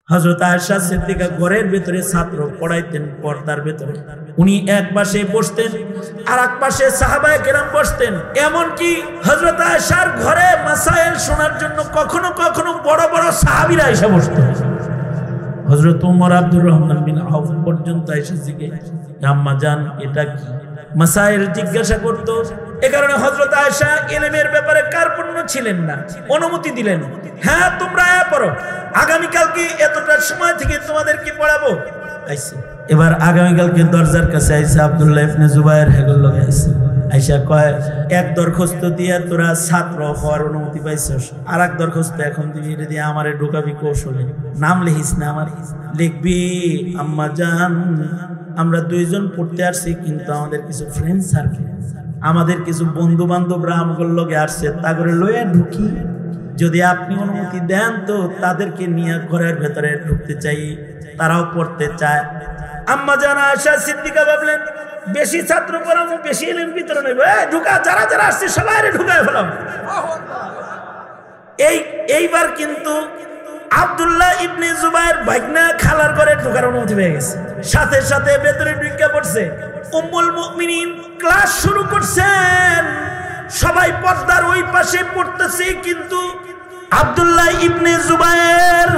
হযরত আয়েশা সিদ্দিকা ঘরের ভিতরে ছাত্র পড়াইতেন পর্দার ভিতরে, উনি এক পাশে বসতেন আর এক পাশে সাহাবায়ে কেরাম বসতেন। এমনকি হযরত আয়েশার ঘরে মাসাইল শোনার জন্য কখনো কখনো বড় বড় সাহাবীরা এসে বসতেন। হযরত ওমর আব্দুর রহমান বিন আউফ পর্যন্ত এসে জিজ্ঞেস, আম্মা জান এটা কি, মাসাইল জিজ্ঞাসা করতো। এ কারণে হযরত আয়েশা ইলমের ব্যাপারে কার্পণ্য ছিলেন না, অনুমতি দিলেন, হ্যাঁ তোমরা পড়ো, আগামীকালকে এতটা সময় থেকে তোমাদেরকে পড়াবো। আইসা এবার আগামীকালকে দরজার কাছে আইসা আব্দুল্লাহ ইবনে জুবায়ের হেগল লগে আইসা, আইসা কয় এক দরখাস্ত দিয়া তোরা ছাত্র হওয়ার অনুমতি পাইছস, আর এক দরখাস্ত এখন দিবি, এটা দিয়ে আমারে ঢোকাবি কৌশলে, নাম লিখিস না, আমার লিখবি আম্মা জান আমরা দুইজন পড়তে আসছি, কিন্তু আমাদের কিছু ফ্রেন্ড সার্কেল, আমাদের কিছু বন্ধু বান্ধবরা আমগুলোর লগে আসছে, তা করে লইয়া ঢুকি, যদি আপনি অনুমতি দেন তো তাদেরকে নিয়ে ঘরের ভেতরে ঢুকতে চাই, তারাও পড়তে চায়। আম্মা জান আয়েশা সিদ্দিকা ভাবলেন বেশি ছাত্র পড়াবো, বেশি ইলম বিতরণ হইব, ঢুকা যারা যারা আসছে সবাই ঢুকায় ফেলাম। এইবার কিন্তু আব্দুল্লাহ ইবনে জুবায়ের ভাগনা খালার ঘরে ঢোকার অনুমতি পেয়ে গেছে, সাথে সাথে ভেতরে ঢুকে পড়ছে। উম্মুল মুমিনিন ক্লাস শুরু করছেন, সবাই পর্দার ওই পাশে পড়তেছে, কিন্তু আব্দুল্লাহ ইবনে জুবায়ের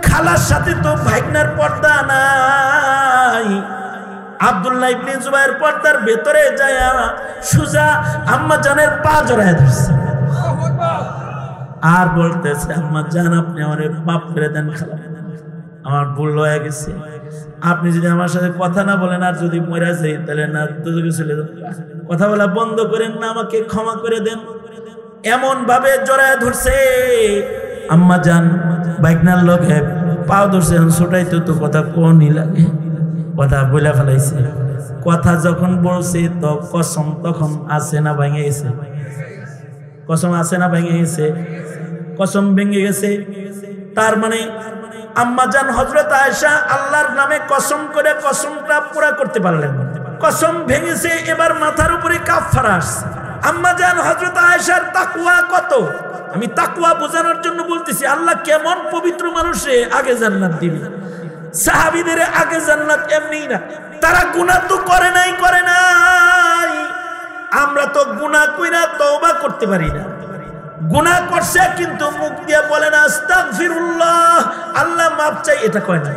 খালার সাথে তো ভাগনার পর্দা নাই। আব্দুল্লাহ ইবনে জুবায়ের পর্দার ভেতরে যায় সুজা আম্মা জানের পা জড়ায় ধরছে আর বলতেছে, আম্মা জান আপনি আমার মাফ করে দেন, খালা আমার ভুল হয়ে গেছে, আপনি যদি আমার সাথে কথা না বলেন আর যদি মরে যাই তাহলে না দুজকে চলে যাব, কথা বলা বন্ধ করেন না, আমাকে ক্ষমা করে দেন। এমন ভাবে জড়ায় ধরছে, আম্মা জান বাইকনার লগে পাও ধরছে, ছোটাইতে তো কথা কোনই লাগে, কথা বলে ফেলাইছে। কথা যখন বলছে তো কসম তখন আছে না ভেঙে গেছে, কসম আছে না ভেঙে গেছে, কসম ভেঙে গেছে। তার মানে আম্মা জান হযরত আয়েশা আল্লাহর নামে কসম করে কসমটা পুরা করতে পারলেন, কসম ভেঙেছে, এবার মাথার উপরে কাফারা আসছে। আম্মা জান হযরত আয়েশার তাকওয়া কত, আমি তাকওয়া বোঝানোর জন্য বলতেছি, আল্লাহ কেমন পবিত্র মানুষে আগে জান্নাত দিবে, সাহাবীদের আগে জান্নাত এমনি না, তারা গুনাহ তো করে নাই, আমরা তো গুনাহ কইরা তওবা করতে পারি না, গুনাহ করছে কিন্তু মুখ দিয়ে বলে না আস্তাগফিরুল্লাহ, আল্লাহ মাফ চাই, এটা কয় না।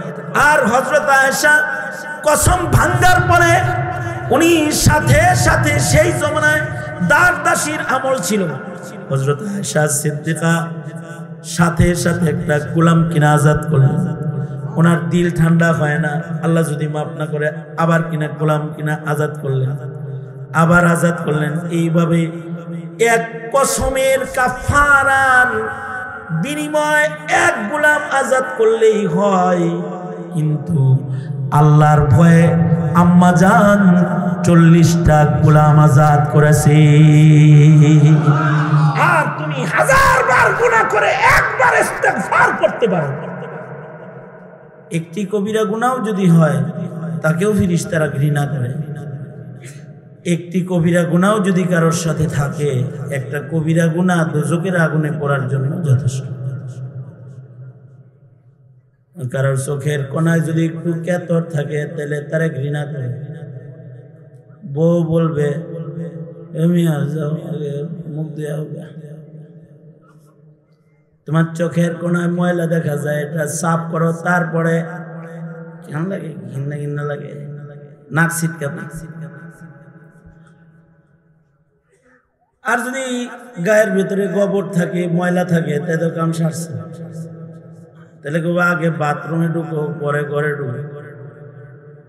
আর হযরত আয়েশা কসম ভাঙার পরে উনি সাথে সাথে সেই জমানায় দাসীর আমল ছিল, হযরত আয়েশা সিদ্দিকা সাথে সাথে একটা গোলাম কিনা আজাদ করলেন। ওনার দিল ঠান্ডা হয় না, আল্লাহ যদি মাফ না করে আবার কিনা গোলাম কিনা আজাদ করলেন, আবার আজাদ করলেন। এইভাবে এক কসমের কাফারার বিনিময় এক গোলাম আজাদ করলেই হয়, কিন্তু আল্লাহর ভয়ে আম্মা জান 40টা গোলাম আজাদ করেছে। আর তুমি 1000 বার গুনাহ করে একবার ইস্তেগফার করতে পারো, একটি কবিরা গুনাহও যদি হয় তাকেও ফেরেশতারা ঘৃণা করে। একটি কবিরা গুনাহও যদি কারোর সাথে থাকে, একটা কবিরা গুনাহ দোজখের আগুনে পড়ার জন্য যথেষ্ট। কারোর চোখের কোনায় যদি একটু কেতর থাকে তাহলে তারা ঘৃণা করে। বউ বলবে মুখ দিয়ে হবে, তোমার চোখের কোনায় ময়লা দেখা যায়, এটা সাফ করো, তারপরে কেমন লাগে, ঘৃণা ঘৃণা লাগে, নাক ছিটকা। আর যদি গায়ের ভিতরে গোবর থাকে, ময়লা থাকে, তাই তো কাম সারছে, তাহলে আগে বাথরুমে ঢুকো, পরে ঘরে ঢুকো,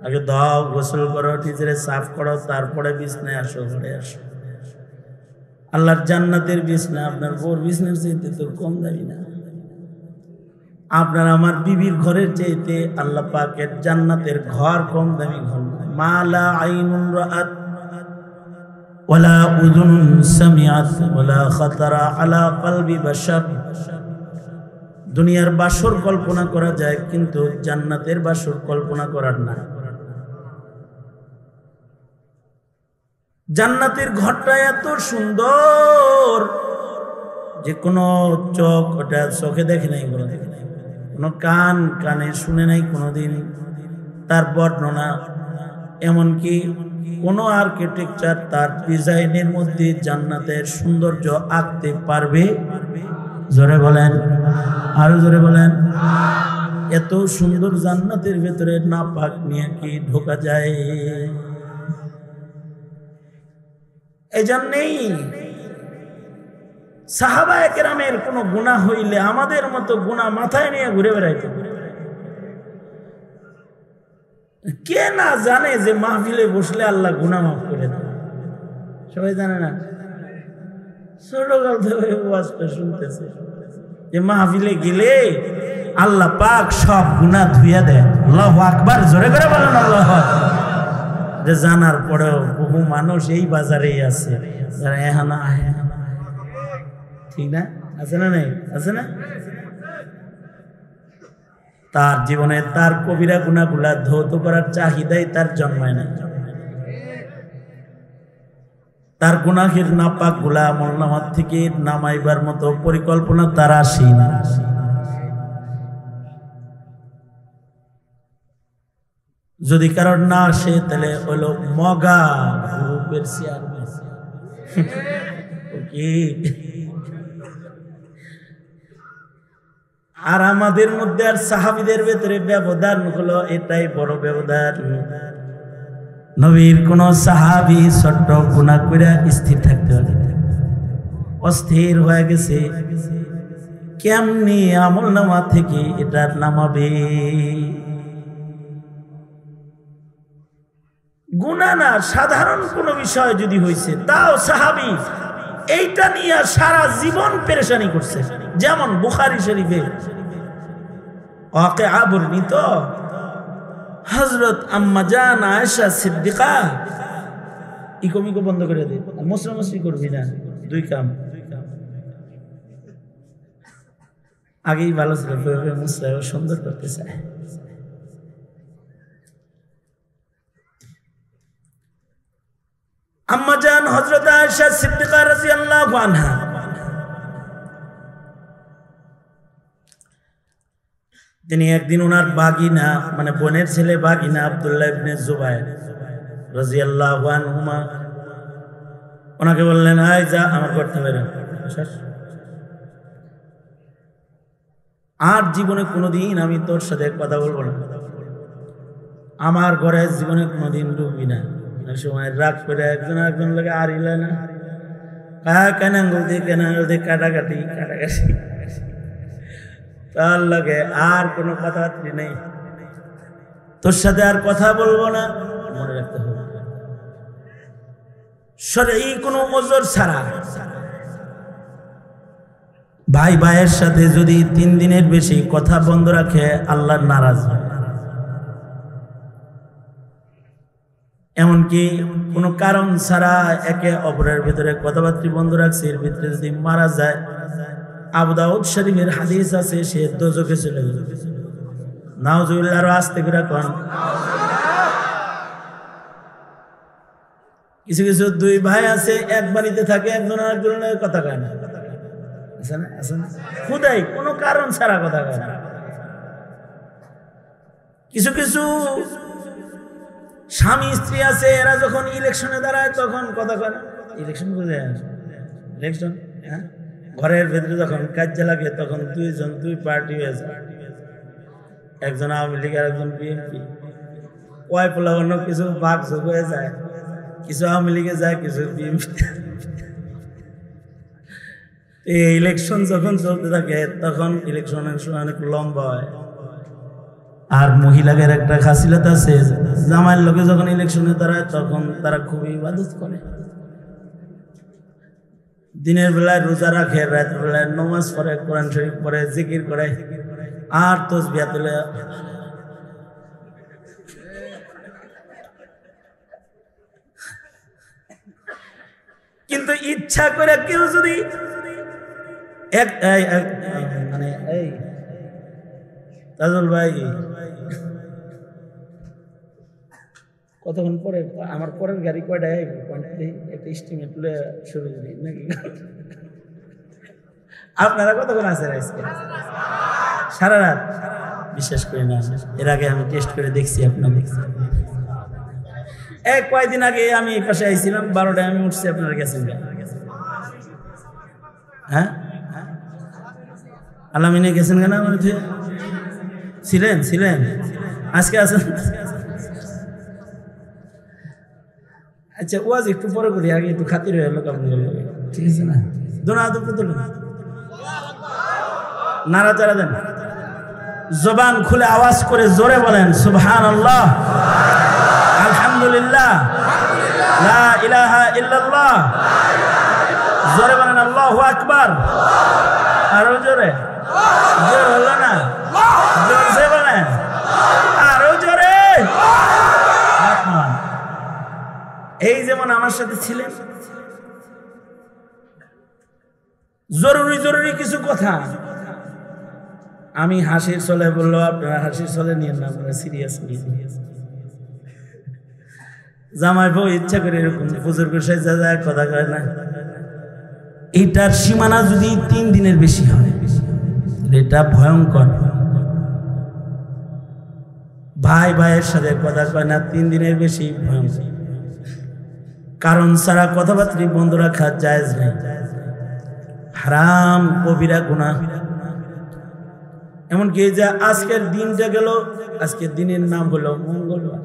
আগে দাও, গোসল করো, নিজেরে সাফ করো, তারপরে বিছনায় আসো, ঘরে আসো। আল্লাহর জান্নাতের বিছনা আপনার বউর বিছনার চাইতে তো কম দামি না। আপনার আমার বিবির ঘরের চাইতে আল্লাহ পাকের জান্নাতের ঘর কম দামি ঘর। মালা আইনুন রাআত ওয়ালা উযুনুন সামিআত ওয়ালা খাতারা আলা কলবি বাশার। দুনিয়ার বাসর কল্পনা করা যায়, কিন্তু জান্নাতের বাসর কল্পনা করার না। জান্নাতের ঘরটা এত সুন্দর যে কোনো চোখ ওটা চোখে দেখে নাই, কোনো কোনো কানে শুনে নাই কোনোদিন তার বর্ণনা, এমনকি কোন আর্কিটেকচার তার ডিজাইনের মধ্যে জান্নাতের সৌন্দর্য আঁকতে পারবে? জোরে বলেন, আরো জোরে বলেন। এত সুন্দর জান্নাতের ভেতরে নাপাক নিয়ে কি ঢোকা যায়? এই জন্যেই সাহাবায়ে কেরামের কোন গুনাহ হইলে আমাদের মতো গুনাহ মাথায় নিয়ে ঘুরে বেড়াইতো। কে না জানে যে মাহফিলে বসলে আল্লাহ গুনাহ মাফ করে দেন? সবাই জানে না? ছোটকাল থেকে ওয়াজটা শুনতেছে যে মাহফিলে গেলে আল্লাহ পাক সব গুনাহ ধুইয়া দেয়। আল্লাহু আকবার, জোরে করে বলেন আল্লাহু আকবার। যে জানার পরেও বহু মানুষ এই বাজারেই আছে যারা এহানা ঠিক না, আছে না? নেই, আছে না? তার জীবনে তার কবিরা গুনাহগুলা ধৌত করার চাহিদাই তার জন্মায় না। তার গুনাহের নাপাক গুলা আমলনামার থেকে নামাইবার মতো পরিকল্পনা তার আসে না। যদি কারণ না আসে তাহলে হলো মগা গ্রুপের চেয়ারম্যান। আর আমাদের মধ্যে আর সাহাবীদের ভেতরে ব্যবধান হলো এটাই বড় ব্যবধান। নবীর কোন সাহাবী ছোট্ট গুনাহ কইরা স্থির থাকতে পারে? অস্থির হয়ে গেছে, কেমনি আমলনামা থেকে এটা নামাবে? গুনাহ না, সাধারণ কোন বিষয় যদি হয়েছে তাও সাহাবী এইটা নিয়ে সারা জীবন পেরেশানি করছে। যেমন বুখারী শরীফে ওয়াকিআ বর্ণিত, হযরত আম্মা জান আয়েশা সিদ্দিকা, ইকো বন্ধ করে দে, মুসরামুসরি করবি না, দুই কাম। আগেই ভালো ছিল, মুসরাও সুন্দর করতে চায়। আম্মা জান হযরত আয়েশা সিদ্দিকা রাদিয়াল্লাহু আনহা তিনি একদিন ওনার বাগিনা মানে বোনের ছেলে বাগিনা আব্দুল্লাহ ইবনে জুবায়ের রাদিয়াল্লাহু আনহুমা ওনাকে বললেন, আয় যা আমার ঘর থেকে বেরো, আর জীবনে কোনোদিন আমি তোর সাথে কথা বলবো না, আমার ঘরে জীবনে কোনোদিন ঢুকবি না। সময় রাগ করে একজন একজন লোকে আর ইলে না, কেন আঙ্গুল দিয়ে কাটাকাটি তার লাগে আর কোনো কথাবার্তা নেই, তোর সাথে আর কথা বলবো না। মনে রাখতে হবে শরঈ কোনো ওযর ছাড়া ভাই ভাইয়ের সাথে যদি 3 দিনের বেশি কথা বন্ধ রাখে আল্লাহ নারাজ হয়। এমনকি কোনো কারণ ছাড়া একে অপরের ভিতরে কথাবার্তা বন্ধ রাখছে, এর ভিতরে যদি মারা যায়, আবু দাউদ শরীফের হাদিস আছে, সে দোজখে চলে গেল। নাউজুবিল্লাহ, আরো আস্তে করে কোন। কিছু কিছু দুই ভাই আছে এক বাড়িতে থাকে, একজন আরেকজনের কথা কয় না, আছে না? আছে না? খুদাই কোনো কারণ ছাড়া কথা কয় না। কিছু কিছু স্বামী স্ত্রী আছে, এরা যখন ইলেকশনে দাঁড়ায় তখন কথা কয় না। ইলেকশন বুঝে ইলেকশন, হ্যাঁ, ঘরের ভেতরে যখন কাজে লাগে তখন দুই পার্টি হয়ে যায়, একজন আওয়ামী লীগ আর একজন বিএনপি। কয় পোলা অন্য কিছু ভাগ যোগ হয়ে যায়, কিছু আওয়ামী লীগে যায়, কিছু বিএনপি। এই ইলেকশন যখন চলতে থাকে তখন ইলেকশনের সময় অনেক লম্বা হয়। আর মহিলাদের একটা খাসিলত আছে, জামাইয়ের লোকে যখন ইলেকশনে দাঁড়ায় তখন তারা খুবই ইবাদত করে, দিনের বেলায় রোজা রাখে, রাতের বেলায় নামাজ পড়ে, কোরআন শরীফ পড়ে, জিকির করে, আর তাসবিহ তুলে। কিন্তু ইচ্ছা করে কেউ যদি মানে এই তাজুল ভাই কতক্ষণ পরে আমার পরের গাড়ি কয়টায় একটা স্টিমেট শুরু করি নাকি? আপনারা কতক্ষণ আছেন আজকে? সারা রাত বিশ্বাস করি না, এর আগে আমি টেস্ট করে দেখছি। আপনার কয়েকদিন আগে আমি এই পাশে আইছিলাম, 12টায় আমি উঠছি, আপনারা গেছেন? হ্যাঁ, আলামিনে গেছেন কেন? আমার ছিলেন আজকে আছেন? আচ্ছা, ওয়াজ একটু পরে করি, আগে একটু খাতির হয়ে লোক আপনার, ঠিক আছে না? দোনা দুপুর তুলেন, নাড়াচাড়া দেন, জবান খুলে আওয়াজ করে জোরে বলেন সুবহানাল্লাহ, আলহামদুলিল্লাহ, লা ইলাহা ইল্লাল্লাহ, জোরে বলেন আল্লাহু আকবার, আরো জোরে, জোর হলো না, জোরে বলেন, আরো জোরে। এই যেমন আমার সাথে ছিলেন, জরুরি জরুরি কিছু কথা আমি হাসির চলে বললো, আপনারা হাসির চলে নিয়ে না, আপনারা সিরিয়াস নিয়ে। জামাই বউ ইচ্ছা করে এরকম বুজুর্গ সাজা যায়, কথা কয় না। এইটার সীমানা যদি 3 দিনের বেশি হয়, এটা ভয়ঙ্কর। ভাই ভাইয়ের সাথে কথা কয় না, 3 দিনের বেশি ভয়ঙ্কর। কারণ ছাড়া কথাবার্তা বন্ধ রাখা জায়েজ নেই, হারাম, কবিরা গুনাহ। এমনকি এই যে আজকের দিনটা গেল, আজকের দিনের নাম হলো মঙ্গলবার।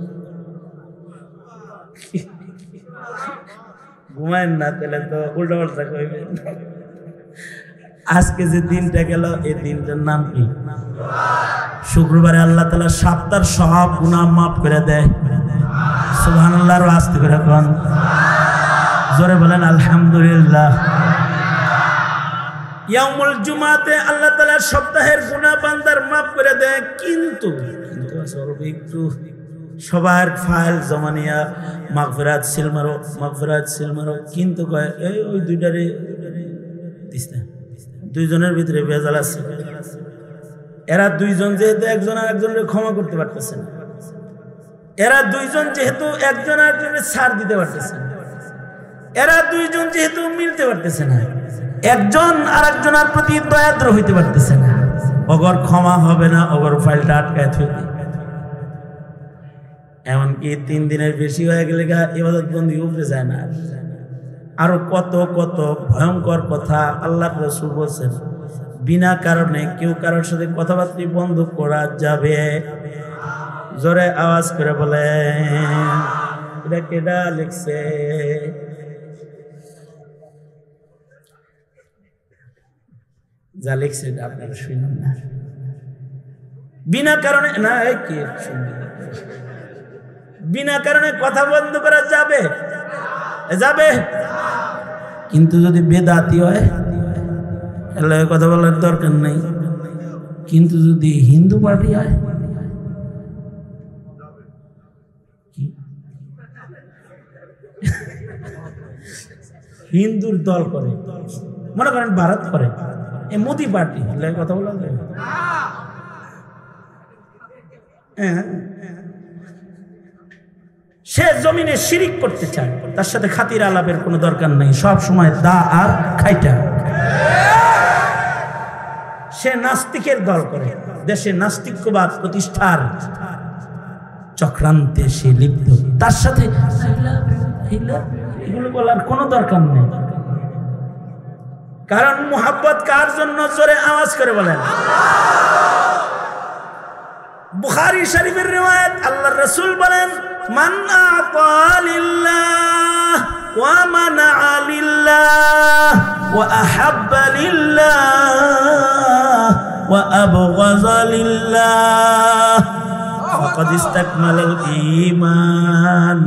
ঘুমায়েন না, তাহলে তো উল্টা পাল্টা কইবেন। আজকে যে দিনটা গেল, এই দিনটার নাম কি? শুক্রবারে আল্লাহ তাআলা সপ্তাহের সব গুনাহ মাফ করে দেয়। সুবহানাল্লাহ, আর আস্তে করে কোন, জোরে বলেন আলহামদুলিল্লাহ। ইয়াউমুল জুমাতে আল্লাহ তাআলা সপ্তাহের গুনাহ বান্দার মাফ করে দেয়, কিন্তু একটু সবার ফাইল জমা নিয়া মাগফিরাত সিল মারো, কিন্তু কয় এই ওই দুইটারে দিস না, দুইজনের ভিতরে ভেজাল আছে। এরা দুইজন যেহেতু একজন আর একজনের ক্ষমা করতে পারতেছে না, এরা দুইজন যেহেতু একজন আর একজনের ছাড় দিতে পারতেছে না, এরা দুইজন যেহেতু মিলতে পারতেছে না, একজন আর একজনের প্রতি দয়াদ্র হইতে পারতেছে না, অগর ক্ষমা হবে না, অগর ফাইলটা আটকায় থাকবে। এমনকি 3 দিনের বেশি হয়ে গেলে ইবাদত বন্দি উপরে যায় না। আরো কত কত ভয়ঙ্কর কথা আল্লাহ রাসূল বলেছেন, বিনা কারণে কেউ কারোর সাথে কথাবার্তা বন্ধ করা যাবে। জোরে আওয়াজ করে বলেন, এটা কেডা লিখছে? যা লিখছে আপনারা শুনুন না, বিনা কারণে না, কি বিনা কারণে কথা বন্ধ করা যাবে? যাবে, কিন্তু যদি বেদাতি হয় তাহলে কথা বলার দরকার নেই। কিন্তু যদি হিন্দু পার্টি হয়, হিন্দুর দল করে, মনে করেন ভারত করে, এই মোদি পার্টি, কথা বলা যাবে? সে জমিনে শিরিক করতে চায়, তার সাথে খাতির আলাপের কোনো দরকার নেই, সব সময় দা আর খাইটা। সে নাস্তিকের দল করে, দেশে নাস্তিকবাদ প্রতিষ্ঠার চক্রান্তে সে লিপ্ত, তার সাথে এগুলো বলার কোনো দরকার নেই। কারণ মুহাব্বত কার জন্য? জোরে আওয়াজ করে বলেন। বুখারী শরীফের রিওয়ায়াত, আল্লাহর রাসূল বলেন, মান আতা লিল্লাহ ওয়া মানা লিল্লাহ ওয়া আহাব্বা লিল্লাহ ওয়া আবগাযা লিল্লাহ ফাকাদ ইসতাকমালাল ঈমান।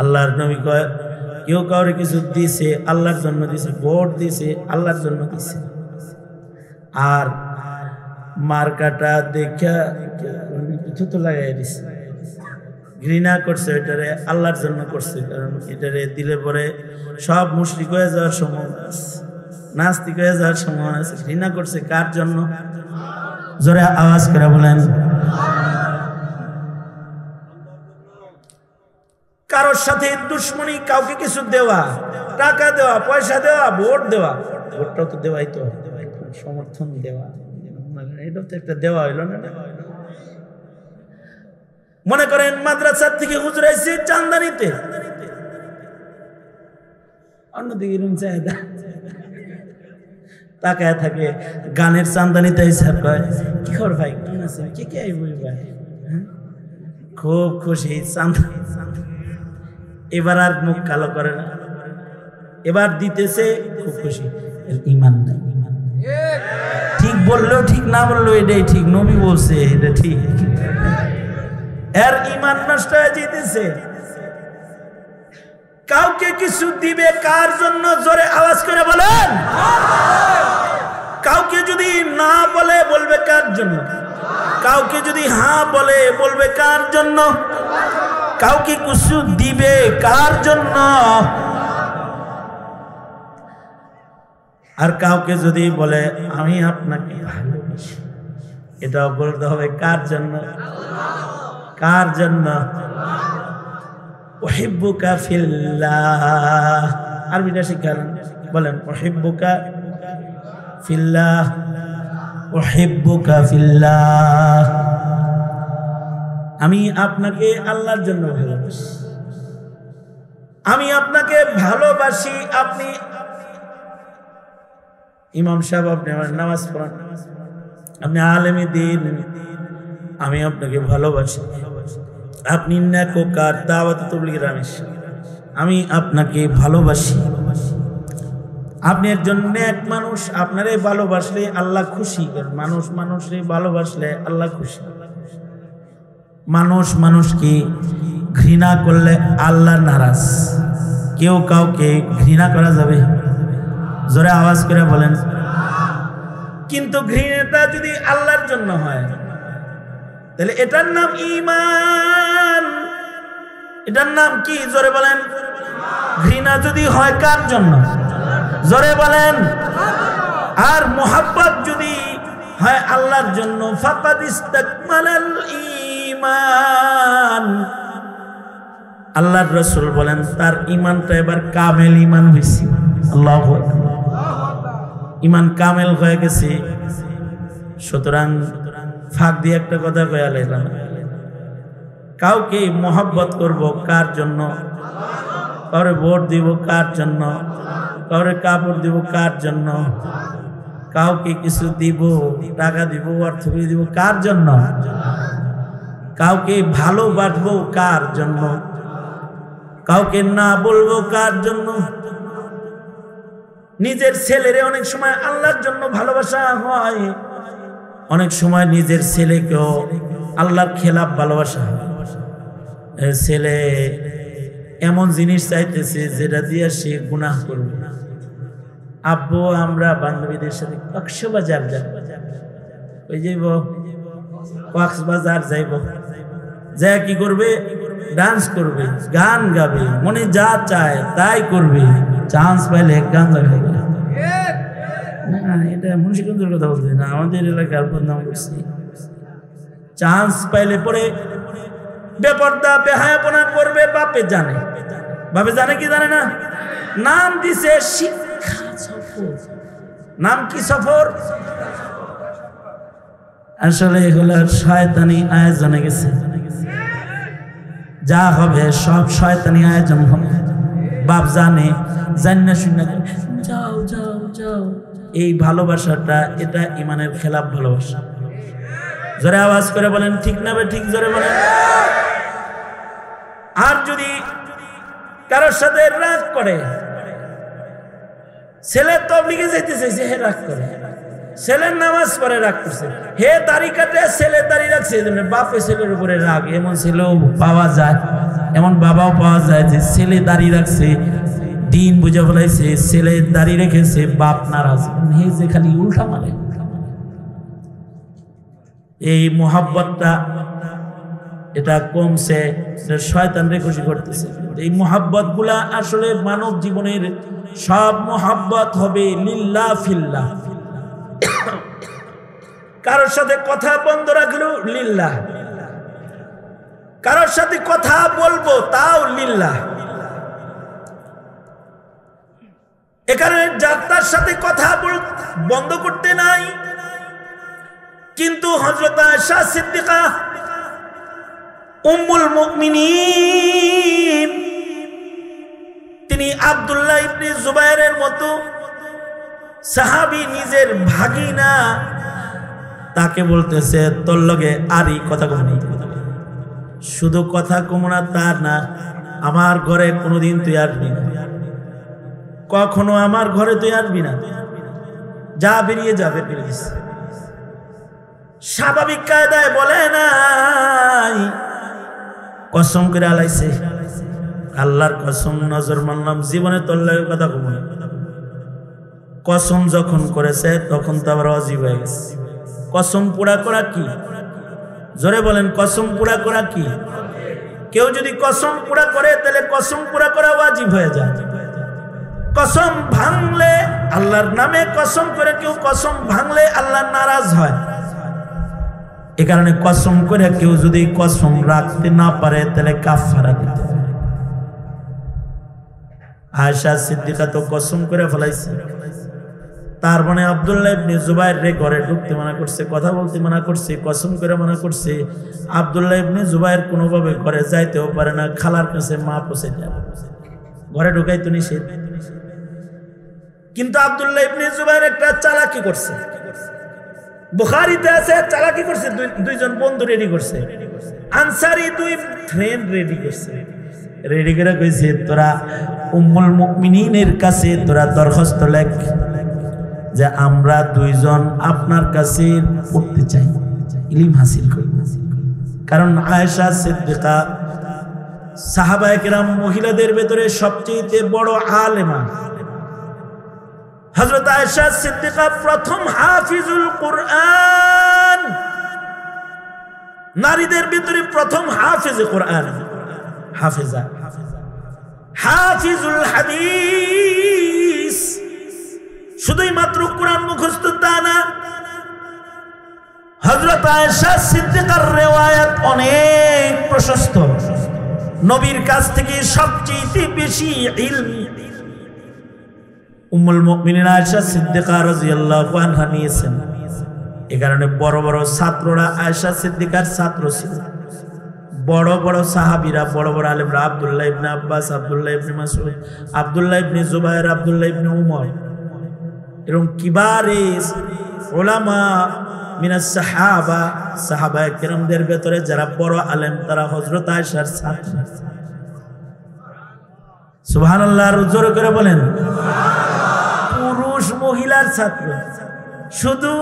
আল্লাহর নবী কয়, কেউ কাউরে কিছু দিছে আল্লাহর জন্য দিছে, ভোট দিছে আল্লাহর জন্য দিছে, আর মার্কাটা দেখা তো লাগাই দিছে, ঘৃণা করছে, এটারে আল্লাহর জন্য করছে, কারণ এটারে দিলে পরে সব মুশরিক হয়ে যাওয়ার সম্ভাবনা আছে, নাস্তিক হয়ে যাওয়ার সম্ভাবনা আছে। ঘৃণা করছে কার জন্য? জোরে আওয়াজ করে বলেন। কারোর সাথে দুশ্মনী, কাউকে কিছু দেওয়া, টাকা দেওয়া, পয়সা দেওয়া, ভোট দেওয়া, ভোটটাও তো দেওয়াই তো, সমর্থন দেওয়া, এটা তো একটা দেওয়া হইল না। মনে করেন মাদ্রাসার থেকে হুজুর আইছে চান্দানিতে, অন্যদিকে রুম চাহিদা তাকায় থাকে, গানের চান্দানিতে হিসাব করে কি খবর ভাই, কেমন আছেন, কে কে আইব ভাই, খুব খুশি চান্দানি। এবার আর মুখ কালো করে না, এবার দিতেছে খুব খুশি। ইমান নাই, ঠিক বললেও ঠিক, না বললেও এটাই ঠিক, নবী বলছে এটা ঠিক, এর ইমান নষ্ট হয়ে যেতেছে। কাউকে কিছু দিবে কার জন্য, জোরে আওয়াজ করে বলেন। কাউকে যদি না বলে বলবে কার জন্য, কাউকে যদি হ্যাঁ বলে বলবে কার জন্য, কাউকে কিছু দিবে কার জন্য, আর কাউকে যদি বলে আমি আপনাকে ভালোবাসি, এটাও বলতে হবে কার জন্য, কার জন্য। উহিব্বুকা ফিল্লাহ, আরবিটা শিখালেন, বলেন উহিব্বুকা ফিল্লাহ, উহিব্বুকা ফিল্লাহ, আমি আপনাকে আল্লাহর জন্য ভালোবাসি, আমি আপনাকে ভালোবাসি। আপনি ইমাম সাহেব, আপনি আমার নামাজ পড়ান, আপনি আলেমে দ্বীন, আমি আপনাকে ভালোবাসি। আপনি নেককার দাওয়াত তাবলীগের আমির, আমি আপনাকে ভালোবাসি। আপনি একজন নেক মানুষ, আপনারে ভালোবাসলে আল্লাহ খুশি। মানুষ মানুষরে ভালোবাসলে আল্লাহ খুশি। মানুষ মানুষকে ঘৃণা করলে আল্লাহ নারাজ। কেউ কাউকে ঘৃণা করা যাবে? জোরে আওয়াজ করে বলেন। কিন্তু ঘৃণাটা যদি আল্লাহর জন্য হয় তাহলে এটার নাম ঈমান। এটার নাম কি? জোরে বলেন। ঘৃণা যদি হয় কার জন্য? জোরে বলেন। আর মুহাব্বত যদি হয় আল্লাহর জন্য, ফাকাদ ইস্তাকমালাল ঈমান। আল্লাহর রাসূল বলেন তার ঈমানটা এবার কামেল ঈমান হইছে। আল্লাহু আকবার। ঈমান কামেল হয়ে গেছে। সুতরাং ফাঁক দিয়ে একটা কথা কইয়া লাইলাম, কাউকে মোহাব্বত করব কার জন্য? কাউরে ভোট দিব কার জন্য? কাউরে কাপড় দিব কার জন্য? কাউকে কিছু দিব, টাকা দিব, অর্থ দিব কার জন্য? কাউকে ভালোবাসবো কার জন্য? কাউকে না বলবো কার জন্য? নিজের ছেলেরে অনেক সময় আল্লাহর জন্য ভালোবাসা হয়, অনেক সময় নিজের ছেলেকেও আল্লাহর খেলাফ ভালোবাসা হয়। ছেলে এমন জিনিস চাইতেছে যেটা দিয়ে সে গুনাহ করবে। আব্বু আমরা বান্ধবীদের সাথে কক্সবাজার যাব, ওই যাইব কক্সবাজার যাইব, যা কি করবে? ডান্স করবে, গান গাবে, মনে যা চায় তাই করবে। চান্স পাইলে গান গাবে না, এটা মুন্সিগঞ্জের কথা বলছি না, আমাদের এলাকার বদনাম করছি। চান্স পাইলে পরে বেপর্দা বেহায়াপনা করবে। বাপে জানে, বাপে জানে কি জানে না? নাম দিছে শিক্ষা সফর। নাম কি সফর? আসলে এগুলো শয়তানি আয়োজনে গেছে। যা হবে সব শয়তানি আয়োজন হবে। বাপ জানে, জান্না শুনে যাও যাও যাও। এই ভালোবাসাটা এটা ইমানের খেলাফ ভালোবাসা। জোরে আওয়াজ করে বলেন ঠিক না? ঠিক জোরে বলেন। আর যদি কারোর সাথে রাগ করে, ছেলে তাবলীগে যেতে চাইছে, হে রাগ করে, ছেলের নামাজ পড়ে রাগ করছে, হে দাড়ি কাটে, ছেলে দাড়ি রাখছে, বাপে ছেলের উপরে রাগ। এমন ছেলেও পাওয়া যায়, এমন বাবাও পাওয়া যায় যে ছেলে দাড়ি রাখছে, দিন বুঝে ফেলাইছে, ছেলে দাড়ি রেখেছে, বাপ নারাজ। হে যে খালি উল্টা মানে। এই মোহাব্বতটা এটা কমছে, শয়তানরে খুশি করতেছে। এই মোহাব্বত গুলা আসলে মানব জীবনের সব মোহাব্বত হবে লিল্লাহ ফিল্লাহ। কারোর সাথে কথা বন্ধ রাখলেও লিল্লাহ, কারোর সাথে কথা বলবো তাও লিল্লাহ। এখানে যার তার সাথে কথা বন্ধ করতে নাই, কিন্তু হযরত আয়েশা সিদ্দিকা উম্মুল মুমিনিন তিনি আব্দুল্লাহ ইবনে জুবায়েরের মতো সাহাবী, নিজের ভাগিনা, তাকে বলতেছে তোর লগে আরই কথা কম নেই। শুধু কথা কম না তা না, আমার ঘরে কোনোদিন তুই আসবি না, কখনো আমার ঘরে তুই আসবি না, যা বেরিয়ে যাবে। স্বাভাবিক কায়দায় বলে নাই, কসম করে আলাইছে, আল্লাহর কসম নজর মানলাম, জীবনে তোর লাগে কথা কম না। কসম যখন করেছে তখন তো আবার অজীব হয়ে গেছে। কসম পুরা করা কি? জোরে বলেন, কসম পুরা করা কি? কেউ যদি কসম পুরা করে তাহলে কসম পুরা করা ওয়াজিব হয়ে যায়। কসম ভাঙলে, আল্লাহর নামে কসম করে কেউ কসম ভাঙলে আল্লাহ নারাজ হয়। এ কারণে কসম করে কেউ যদি কসম রাখতে না পারে তাহলে কাফারা দিতে হবে। আয়েশা সিদ্দিকা তো কসম করে ফেলাইছে, তার মানে আব্দুল্লাহ ইবনে জুবায়ের রে ঘরে ঢুকতে মানা করছে, কথা বলতে মানা করছে, কসম করে মানা করছে। আব্দুল্লাহ ইবনে জুবায়ের কোনোভাবে ঘরে যাইতেও পারে না, খালার কাছে মা পৌঁছে যাবে, ঘরে ঢুকাইতো নিষেধ। কিন্তু আব্দুল্লাহ ইবনে জুবায়ের একটা চালাকি করছে, বুখারীতে আছে, চালাকি করছে। দুইজন বন্ধু রেডি করছে, আনসারী দুই ফ্রেন্ড রেডি করছে। রেডি করে কইছে তোরা উম্মুল মুমিনিনের কাছে তোরা দরখাস্ত লেখ যে আমরা দুইজন আপনার কাছে পড়তে চাই, ইলম হাসিল করি। কারণ আয়েশা সিদ্দিকা সাহাবায়ে কেরাম মহিলাদের ভেতরে সবচেয়ে বড় আলেমা। হযরত আয়েশা সিদ্দিকা প্রথম হাফিজুল কুরআন, নারীদের ভিতরে প্রথম হাফিজে কুরআন, হাফিজা, হাফিজুল হাদিস। শুধুই মাত্র কোরআন মুখস্থ তা না, হযরত আয়েশা সিদ্দিকার রিওয়ায়াত অনেক প্রশস্ত, নবীর কাছ থেকে সবচেয়ে বেশি ইলম উম্মুল মুমিনিন আয়েশা সিদ্দিকা রাদিয়াল্লাহু আনহা নিয়েছেন। এই কারণে বড় বড় ছাত্ররা আয়েশা সিদ্দিকার ছাত্র ছিল। বড় বড় সাহাবীরা, বড় বড় আলেমরা, আব্দুল্লাহ ইবনে আব্বাস, আব্দুল্লাহ ইবনে মাসউদ, আব্দুল্লাহ ইবনে জুবায়ের, আব্দুল্লাহ ইবনে উমর, এরকম কিবারে উলামা মিনাস সাহাবা, সাহাবায়ে কেরামদের ভেতরে যারা বড় আলেম তারা হযরত আয়েশার ছাত্র। সুবহানাল্লাহ, জোরে করে বলেন। পুরুষ মহিলার ছাত্র, শুধু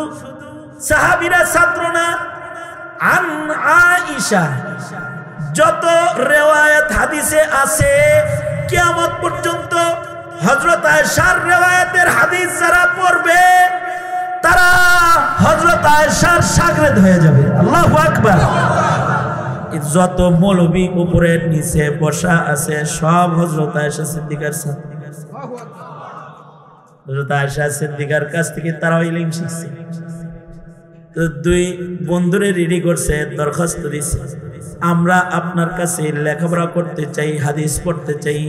সাহাবীরা ছাত্র না। আন আয়েশা যত রিওয়ায়াত হাদিসে আছে কিয়ামত পর্যন্ত হযরত আয়েশার রিওয়ায়াতের হাদিস যারা পড়বে তারা হযরত আয়েশার শাগির্দ হয়ে যাবে। আল্লাহু আকবার। যত মৌলবী উপরের নিচে বসা আছে সব হযরত আয়েশা সিদ্দিকার ছাত্র। হযরত আয়েশা সিদ্দিকার কাছ থেকে তারা ইলম শিখছে। তো দুই বন্ধুরে রেডি করছে, দরখাস্ত দিছে, আমরা আপনার কাছে লেখাপড়া করতে চাই, হাদিস পড়তে চাই।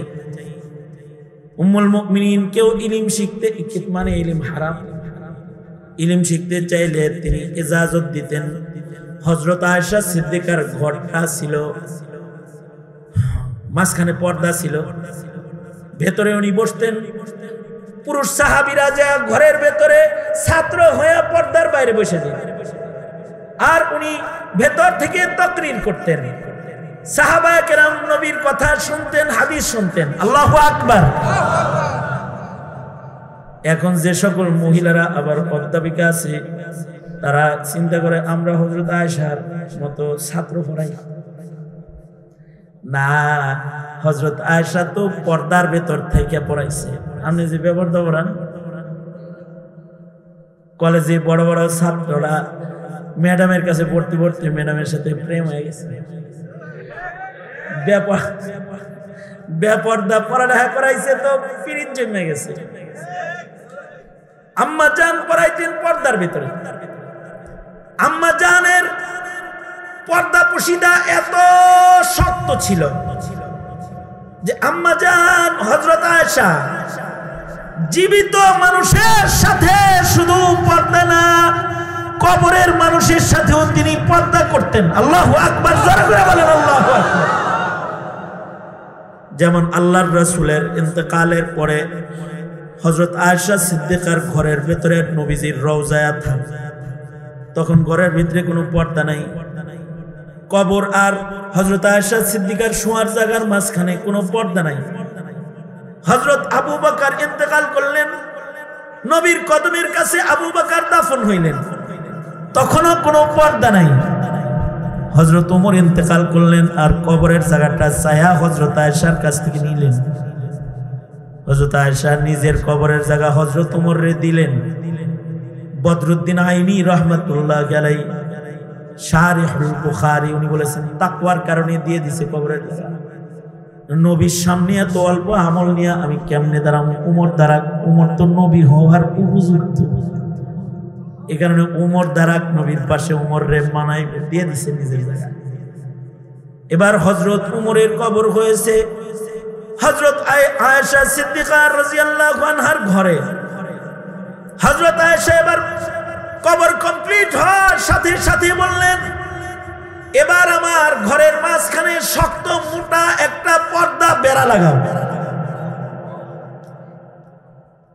উম্মুল মুমিনিন কেউ ইলম শিখতে, মানে ইলম হারাম, ইলম শিখতে চাইলে তিনি ইজাজত দিতেন। হযরত আয়েশা সিদ্দিকার ঘরটা ছিল মাঝখানে, পর্দা ছিল, ভেতরে উনি বসতেন। পুরুষ সাহাবীরা যা ঘরের ভেতরে ছাত্র হয়ে পর্দার বাইরে বসে যেতেন, আর উনি ভেতর থেকে তাকরীর করতেন। সাহাবায়ে কেরাম নবীর কথা শুনতেন, হাদিস শুনতেন। আল্লাহু আকবার। এখন যে সকল মহিলারা আবার অধ্যাপিকা আছে তারা চিন্তা করে আমরা হযরত আয়েশার মতো ছাত্র পড়াই না। হযরত আয়েশা তো পর্দার ভেতর থেকে পড়াইছে। আপনি যে ব্যাপার পড়ান, কলেজে বড় বড় ছাত্ররা ম্যাডামের কাছে পড়তে পড়তে ম্যাডামের সাথে প্রেম হয়ে গেছে। বেপর্দা পড়ালেখা করাইছে তো পিরিত জমে গেছে। আম্মা জান পড়াইতেন পর্দার ভিতরে। আম্মা জানের পর্দা পুশিদা এত শক্ত ছিল যে আম্মা জান হযরত আয়েশা জীবিত মানুষের সাথে শুধু পর্দা না, কবরের মানুষের সাথেও তিনি পর্দা করতেন। আল্লাহু আকবার, জোরে করে বলেন আল্লাহু আকবার। যেমন আল্লাহর রাসূলের ইন্তেকালের পরে হযরত আয়েশা সিদ্দিকার ঘরের ভিতরে নবীজির রওজায় থাকে, তখন ঘরের ভিতরে কোনো পর্দা নাই। কবর আর হযরত আয়েশা সিদ্দিকার শোয়ার জায়গার মাঝখানে কোনো পর্দা নাই। হযরত আবু বকর ইন্তেকাল করলেন, নবীর কদমের কাছে আবু বকর দাফন হইলেন, তখনও কোনো পর্দা নাই। হযরত ওমর ইন্তেকাল করলেন আর কবরের জায়গাটা ছায়া হযরত আয়েশার কাছ থেকে নিলেন। হযরত আয়েশা নিজের কবরের জায়গা হযরত ওমরে দিলেন। বদরুদ্দিন আইনি রাহমাতুল্লাহি আলাইহি শারিহুল বুখারী উনি বলেছেন তাকওয়ার কারণে দিয়ে দিছে কবরের জায়গা। নবীর সামনে এত অল্প আমল নিয়ে আমি কেমনে দাঁড়াবো? উমর দাঁড়াক, উমর তো নবী হওয়ার উপযুক্ত, এই কারণে উমর দাঁড়াক, নবীর পাশে উমর রে মানাই দিয়ে দিছে নিজের জায়গা। এবার হযরত উমরের কবর হয়েছে হযরত আয়েশা সিদ্দিকা রাদিয়াল্লাহু আনহার ঘরে। হযরত আয়েশা এবার কবর কমপ্লিট হওয়ার সাথে সাথে বললেন, এবার আমার ঘরের মাঝখানে শক্ত মোটা একটা পর্দা বেড়া লাগাও।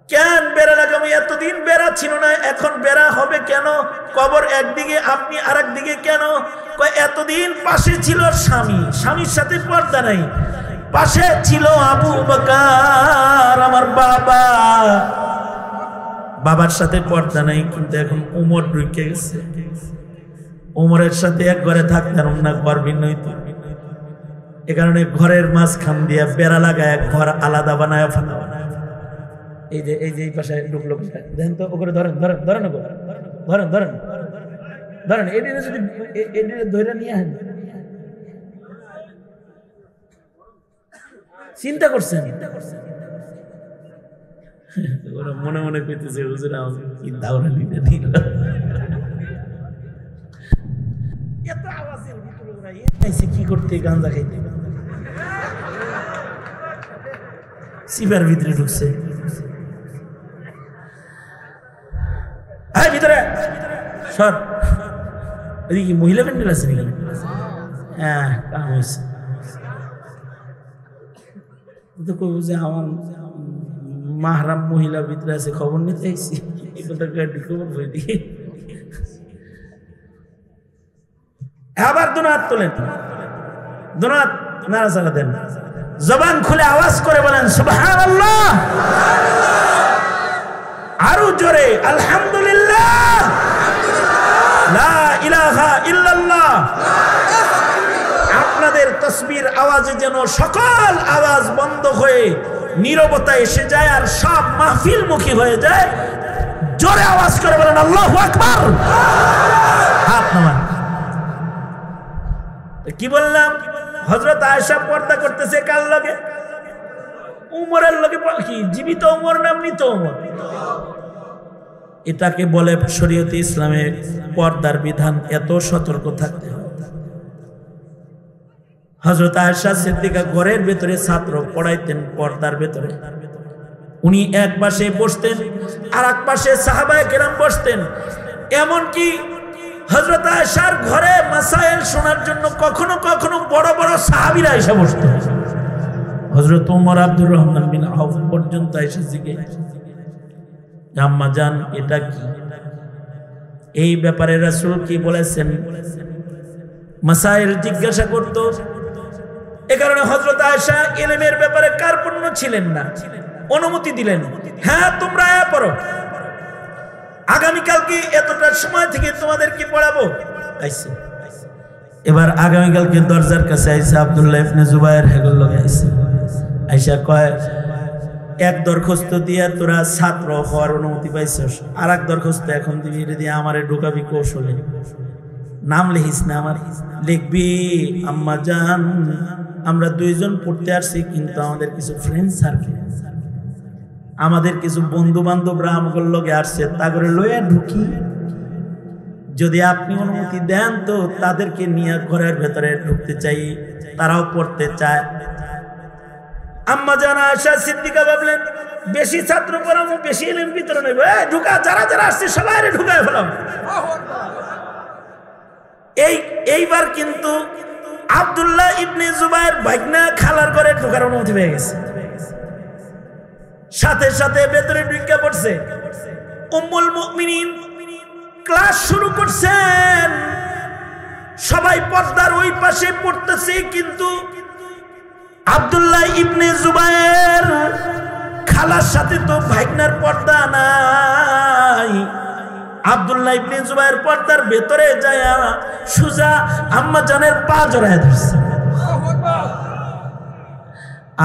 কেন বেড়া লাগাবো? এতদিন বেড়া ছিল না, এখন বেড়া হবে কেন? কবর একদিকে, আপনি আরেক দিকে কেন? এতদিন পাশে ছিল স্বামী, স্বামীর সাথে পর্দা নাই। পাশে ছিল আবু বকর আমার বাবা, বাবার সাথে পর্দা নাই, কিন্তু এখন উমর ঢুকে গেছে। উমরের সাথে এক ঘরে থাকতাম না, ঘর ভিন্ন হইতো। এ কারণে ঘরের মাঝখান দিয়ে বেড়া লাগায় ঘর আলাদা বানায় ফেলা। এই যে এই পাশে ঢুকলো, দেখেন তো, ওপরে ধরেন ধরেন ধরেন ধরেন ধরেন ধরেন, এদিকে যদি এদিকে ধরে নিয়ে আসেন, চিন্তা করছেন? ওরা মনে মনে কইতেছে হুজুর আমাকে কি দাওরা নিতে দিল। এত আওয়াজের ভিতরে ওরা এসে কি করতে? গাঁজা খাইতে, সিবার ভিতরে ঢুকছে। ভিতরে সর, এদিকে মহিলা প্যান্ডেল আছে নাকি? হ্যাঁ, কাম হয়েছে তো। কইব যে আমার মাহরাম মহিলা ভিতরে আছে, খবর নিতে আইছি। আবার দুনাত তোলেন, দুনাত নাড়াচাড়া দেন, জবান খুলে আওয়াজ করে বলেন সুবহানাল্লাহ, আরো জোরে আলহামদুলিল্লাহ, লা ইলাহা ইল্লাল্লাহ। আপনাদের তাসবির আওয়াজে যেন সকল আওয়াজ বন্ধ হয়ে নীরবতা এসে যায় আর সব মাহফিল মুখী হয়ে যায়। জোরে আওয়াজ করে বলেন আল্লাহু আকবার। হাত নামান। কি বললাম? হযরত আয়েশা পর্দা করতেছে কার লগে? উমরের লগে। কি জীবিত উমর না মৃত উমর? এটাকে বলে শরীয়তে ইসলামে পর্দার বিধান। এত সতর্ক থাকতে হবে। হযরত আয়েশা সিদ্দিকা ঘরের ভেতরে ছাত্র পড়াইতেন পর্দার ভেতরে। উনি এক পাশে বসতেন আর এক পাশে সাহাবায়ে কেরাম বসতেন। এমনকি হযরত আয়েশার ঘরে মাসাইল শোনার জন্য কখনো কখনো বড় বড় সাহাবীরা এসে বসতেন। হযরত ওমর আব্দুর রহমান বিন আউফ পর্যন্ত এসে জিজ্ঞেস, আম্মা জান এটা কি? এই ব্যাপারে রাসূল কি বলেছেন? মাসাইল জিজ্ঞাসা করত। এ কারণে হযরত আয়েশা ইলমের ব্যাপারে কার্পণ্য ছিলেন না, অনুমতি দিলেন, হ্যাঁ তোমরা আয়া পড়ো, আগামীকালকে এতটার সময় থেকে তোমাদেরকে পড়াবো। আইছে এবার আগামীকালকে দরজার কাছে আইছে আব্দুল্লাহ ইবনে জুবায়ের, হেগল লগে আইছে। আয়েশা কয়, এক দরখাস্ত দিয়া তোরা ছাত্র হওয়ার অনুমতি পাইছস, আর এক দরখাস্ত এখন দিবি, এটা দিয়ে আমারে ঢোকাবি কৌশলে। নাম লিখিস না আমার, লিখবি আম্মা জান আমরা দুইজন পড়তে আসছি, কিন্তু আমাদের কিছু ফ্রেন্ড সার্কেল, আমাদের কিছু বন্ধু বান্ধবরা আমাদের লগে আসছে, তা করে লইয়া ঢুকি। যদি আপনি অনুমতি দেন তো তাদেরকে নিয়ে ঘরের ভেতরে ঢুকতে চাই, তারাও পড়তে চায়। আম্মা জান আয়েশা সিদ্দিকা ভাবলেন, বেশি ছাত্র পড়াবো, বেশি ইলম বিতরণ হইব, ঢুকা যারা যারা আসছে সবাই ঢুকায় ফেলাম। এইবার কিন্তু আব্দুল্লাহ ইবনে জুবায়ের ভাগনা খালার ঘরে ঢোকার অনুমতি পেয়ে গেছে, সাথে সাথে ভেতরে ঢুকে পড়ছে। উম্মুল মুমিনিন ক্লাস শুরু করছেন, সবাই পর্দার ওই পাশে পড়তেছে, কিন্তু আব্দুল্লাহ ইবনে জুবায়ের খালার সাথে তো ভাগনার পর্দা নাই। আব্দুল্লাহ ইবনে জুবায়ের পর্দার ভেতরে যায় সুজা আম্মা জানের পা জড়ায় ধরছে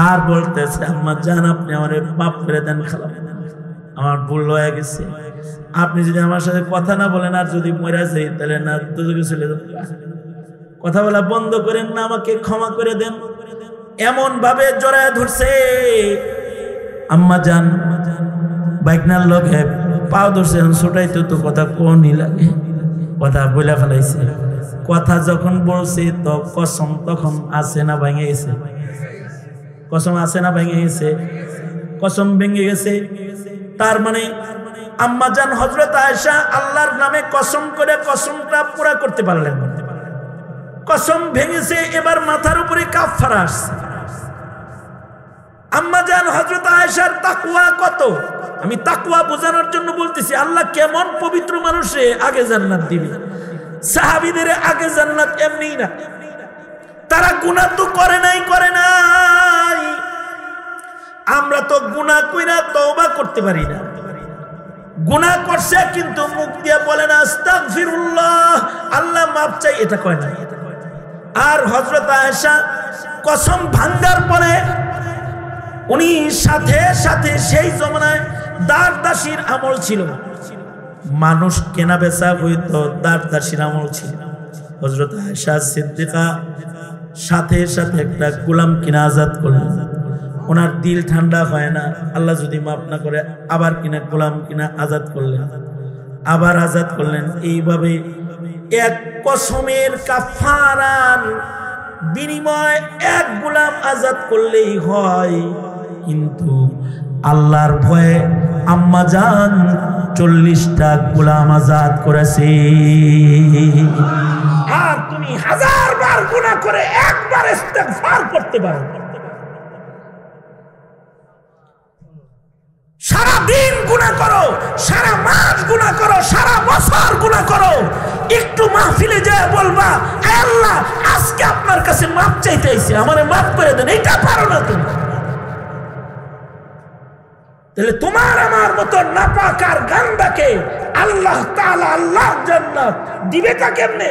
আর বলতেছে, আম্মা জান আপনি আমার মাফ করে দেন, খালা আমার ভুল হয়ে গেছে, আপনি যদি আমার সাথে কথা না বলেন আর যদি মরে যাই তাহলে না দুজকে চলে যাবে, কথা বলা বন্ধ করেন না, আমাকে ক্ষমা করে দেন। এমন ভাবে জড়ায় ধরছে, আম্মা জান বাইকনার লোকে পাও ধরছে, ছোটাইতে তো কথা কোনই লাগে, কথা বলে ফেলাইছে। কথা যখন বলছে তো কসম তখন আছে না ভেঙে গেছে, কসম আছে না ভেঙে গেছে, কসম ভেঙে গেছে। তার মানে আম্মা জান হযরত আয়েশা আল্লাহর নামে কসম করে কসমটা পুরা করতে পারলেন, কসম ভেঙেছে। এবার মাথার উপরে কাফারা আসছে। আম্মা জান হযরত আয়েশার তাকওয়া কত, আমি তাকওয়া বোঝানোর জন্য বলতেছি। আল্লাহ কেমন পবিত্র মানুষে আগে জান্নাত দিবে, সাহাবীদের আগে জান্নাত এমনি না, তারা গুনাহ তো করে নাই। আমরা তো গুনাহ কইরা তওবা করতে পারি না, গুনাহ করছে কিন্তু মুখ দিয়ে বলে না আস্তাগফিরুল্লাহ, আল্লাহ মাফ চাই, এটা কয় না। আর হযরত আয়েশা কসম ভাঙ্গার পরে উনি সাথে সাথে সেই জমানায় দাসদাসীর আমল ছিল, মানুষ কেনা বেচা হইতো, দাসদাসীর আমল ছিল। হযরত আয়েশা সিদ্দিকা সাথে সাথে একটা গোলাম কিনা আজাদ করলেন। ওনার দিল ঠান্ডা হয় না, আল্লাহ যদি মাফ না করে আবার কিনা গোলাম কিনা আজাদ করলেন, আবার আজাদ করলেন। এইভাবে এক কসমের কাফারার বিনিময় এক গোলাম আজাদ করলেই হয়, কিন্তু আল্লাহর ভয়ে আম্মা জান 40টা গোলাম আজাদ করেছে। আর তুমি 1000 বার গুনাহ করে একবার ইস্তেগফার করতে পারো, সারা দিন গুনাহ করো, সারা মাস গুনাহ করো, সারা বছর গুনাহ করো, একটু মাহফিলে যায় বলবা আল্লাহ আজকে আপনার কাছে মাফ চাইতে আইছি, আমারে মাফ করে দেন, এটা পারো না তুমি। তাহলে তোমার আমার মতো নাপাক আর গান্দাকে আল্লাহ তাআলা আল্লাহ জান্নাত দিবে তা কেমনে?